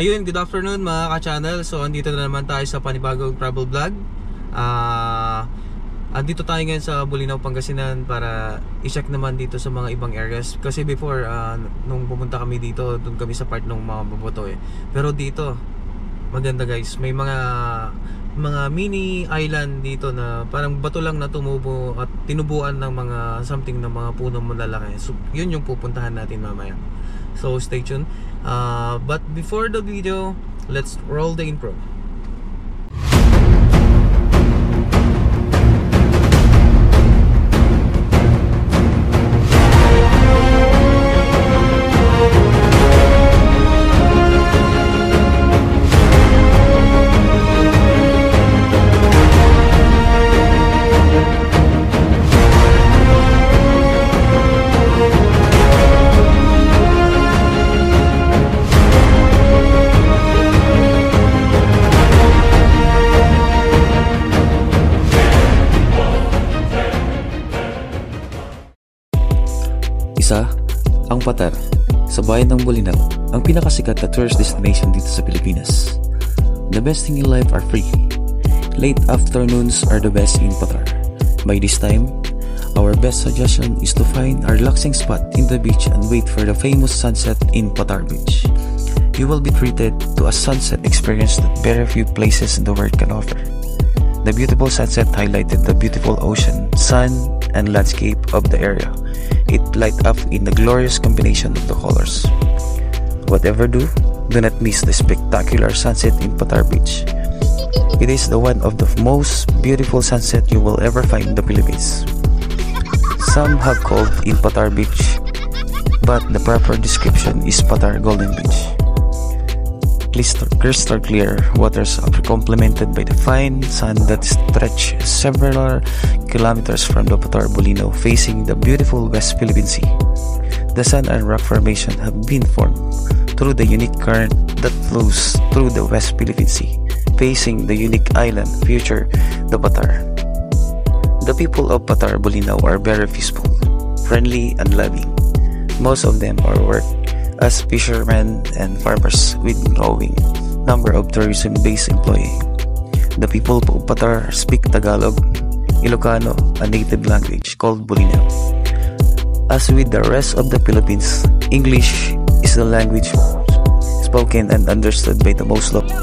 Ayun, good afternoon mga ka-channel. So andito na naman tayo sa panibagong travel vlog. Andito tayo ngayon sa Bolinao, Pangasinan para i-check naman dito sa mga ibang areas. Kasi before, nung pumunta kami dito, doon kami sa part ng mga babato eh. Pero dito, maganda guys. May mga mini island dito na parang bato lang na tumubo at tinubuan ng mga something na mga punong malalaki. So yun yung pupuntahan natin mamaya. So stay tuned. But before the video, let's roll the intro. Isa, ang Patar, sa bayan ng Bolinao, ang pinakasikat na tourist destination dito sa Pilipinas. The best thing in life are free. Late afternoons are the best in Patar. By this time, our best suggestion is to find a relaxing spot in the beach and wait for the famous sunset in Patar Beach. You will be treated to a sunset experience that very few places in the world can offer. The beautiful sunset highlighted the beautiful ocean, sun, and landscape of the area. It light up in the glorious combination of the colors. Whatever do not miss the spectacular sunset in Patar Beach. It is the one of the most beautiful sunset you will ever find in the Philippines. Some have called in Patar Beach, but the proper description is Patar Golden Beach. Crystal clear waters are complemented by the fine sun that stretch several kilometers from the Patar Bolinao, facing the beautiful West Philippine Sea. The sand and rock formation have been formed through the unique current that flows through the West Philippine Sea, facing the unique island feature, the Patar. The people of Patar Bolinao are very peaceful, friendly, and loving. Most of them are work as fishermen and farmers with growing number of tourism-based employees. The people of Patar speak Tagalog, Ilocano, a native language called Bolinao. As with the rest of the Philippines, English is the language spoken and understood by the most local.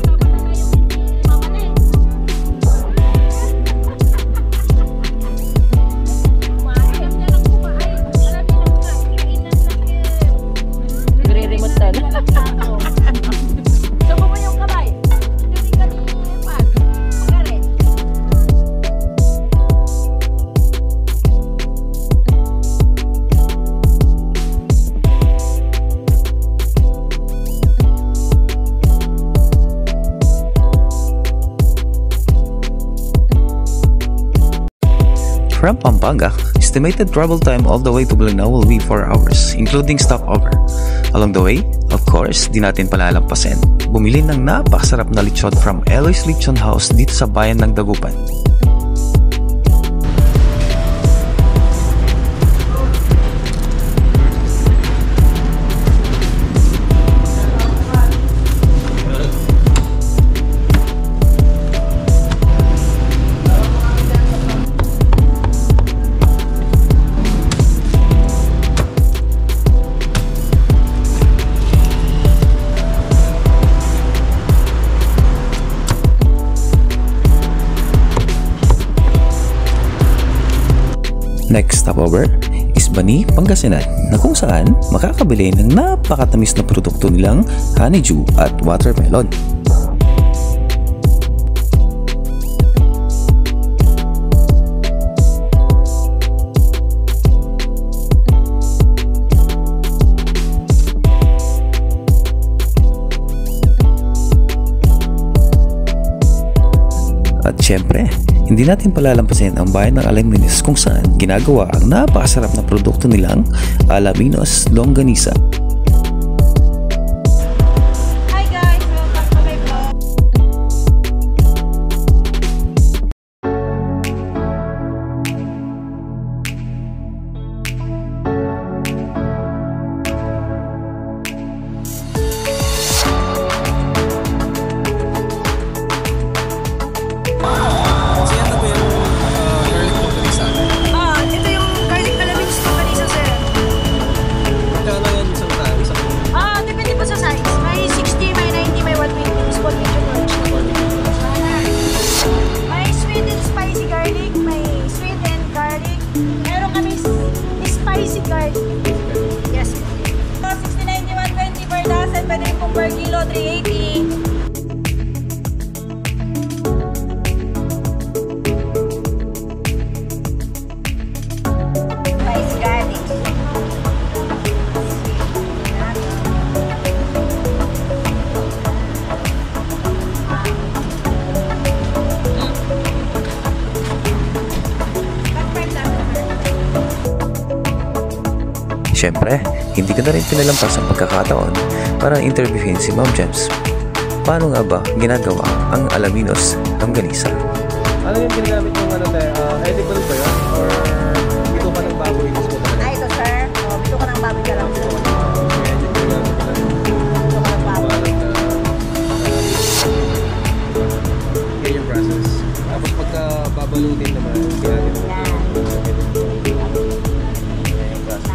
From Pampanga, estimated travel time all the way to Bolinao will be 4 hours, including stopover. Along the way, of course, di natin palalampasin. Bumili ng napakasarap na lechon from Eloy's Lechon House dito sa bayan ng Dagupan. Next stopover is Bani, Pangasinan, na kung saan makakabili ng napakatamis na produkto nilang honeydew at watermelon. At syempre, hindi natin palalampasin ang bayan ng Alaminos kung saan ginagawa ang napakasarap na produkto nilang Alaminos Longganisa. Hi guys! Welcome to my vlog! Siyempre, hindi ko na rin pinalampas ang pagkakataon para interviewin si Ma'am Gems. Paano nga ba ginagawa ang Alaminos Longganisa? Ano yung ginagamit yung edible ba yun? Or ito ka ng baboy mismo talaga? Ito sir. Ito ka ng baboy ka lang. Ito ka ng baboy. Yan yung process. Tapos pagka babalutin naman, ginagawa mo. Yan. Yan yung process.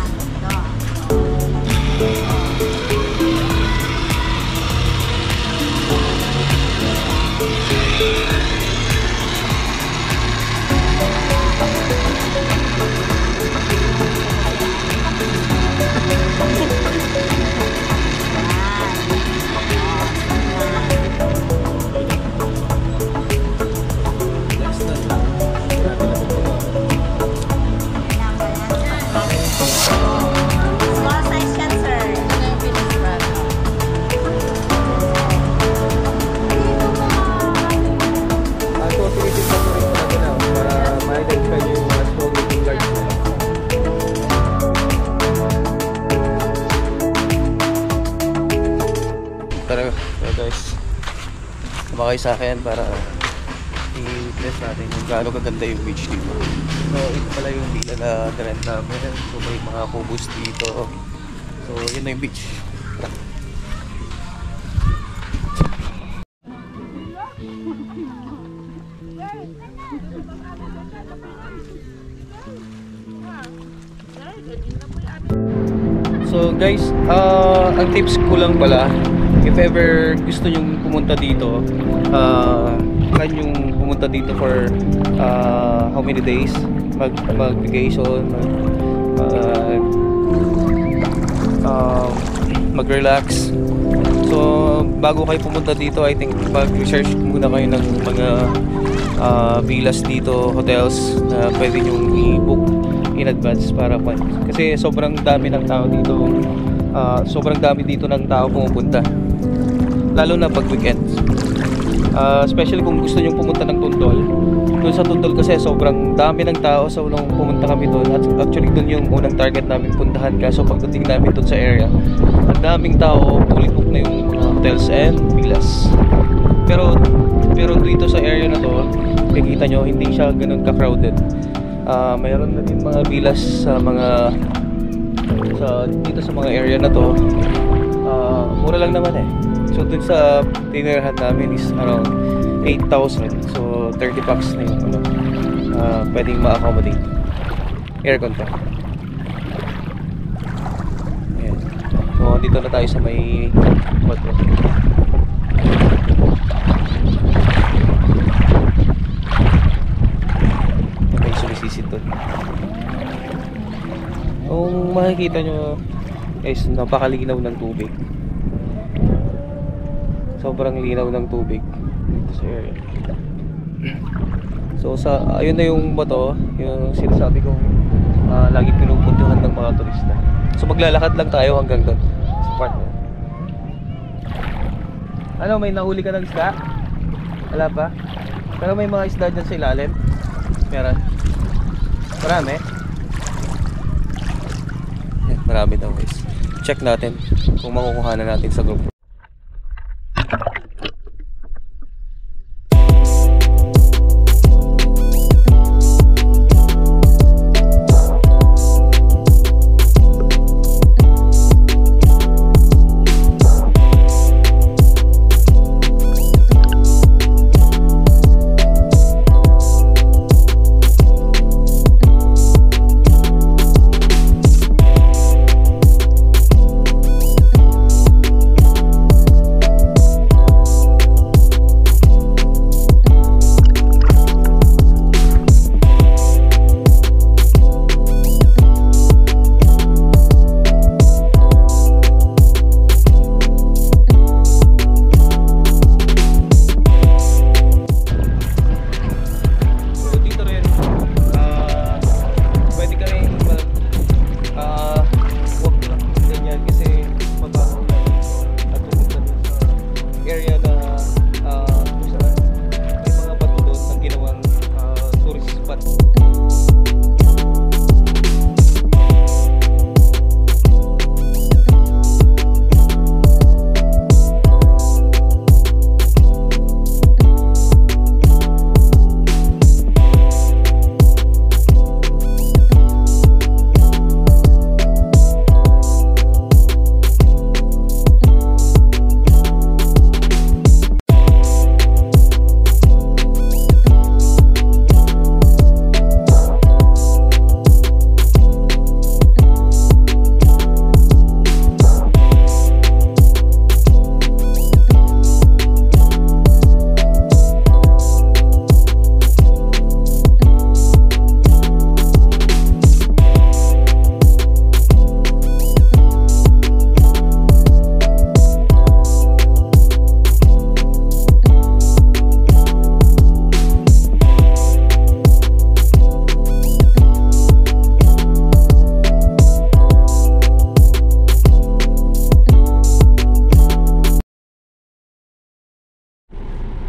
Small size yan sir. Ito yung pinag-brand. So, tinitignan ko rin natin para ma-identify nyo yung mga strong eating guards nila. Tara guys, sumakay sa akin para i-test natin kung gaano kaganda yung beach dito. So, ito pala yung villa na direct namin. So, may mga kubos dito. So, yun na yung beach. So guys, ang tips ko lang pala, if ever gusto nyong pumunta dito, plan yung pumunta dito for how many days, mag-vacation, mag-relax. So bago kayo pumunta dito, I think mag-research muna kayo ng mga villas dito, hotels na pwede nyong i-book in advance para kasi sobrang dami ng tao dito, sobrang dami dito ng tao pumupunta, lalo na pag weekends, especially kung gusto nyo pumunta ng Tundol. Doon sa Tundol kasi sobrang dami ng tao, so nung pumunta kami doon, at actually doon yung unang target namin puntahan, kaso pagdating namin doon sa area, ang daming tao, fully book na yung mga hotels and villas. Pero dito sa area na to, makikita nyo hindi siya ganun ka-crowded. Mayroon na din mga villas sa dito sa mga area na to. Mura lang naman eh. So dun sa tinirahan namin is around 8,000. So 30 bucks na yung pwedeng ma-accommodate. Aircon to. Ayan. So dito na tayo sa may kotro. Sumisisid doon. Kung makikita nyo guys, napakalinaw ng tubig. Sobrang linaw ng tubig dito sa area. So ayun na yung bato, yung sinasabi kong lagi pinupuntuhan ng mga turista. So maglalakad lang tayo hanggang doon sa part na. Ano, may nahuli ka ng isda? Wala pa? Pero may mga isda dyan sa ilalim. Meron. Marami. Marami daw guys. Check natin kung makukuha na natin sa group.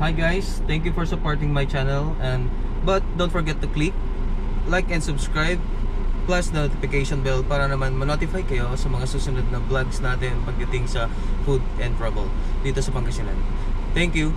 Hi guys, thank you for supporting my channel, but don't forget to click like and subscribe plus the notification bell para naman ma-notify kayo sa mga susunod na vlogs natin pagdating sa food and travel dito sa Pangasinan. Thank you.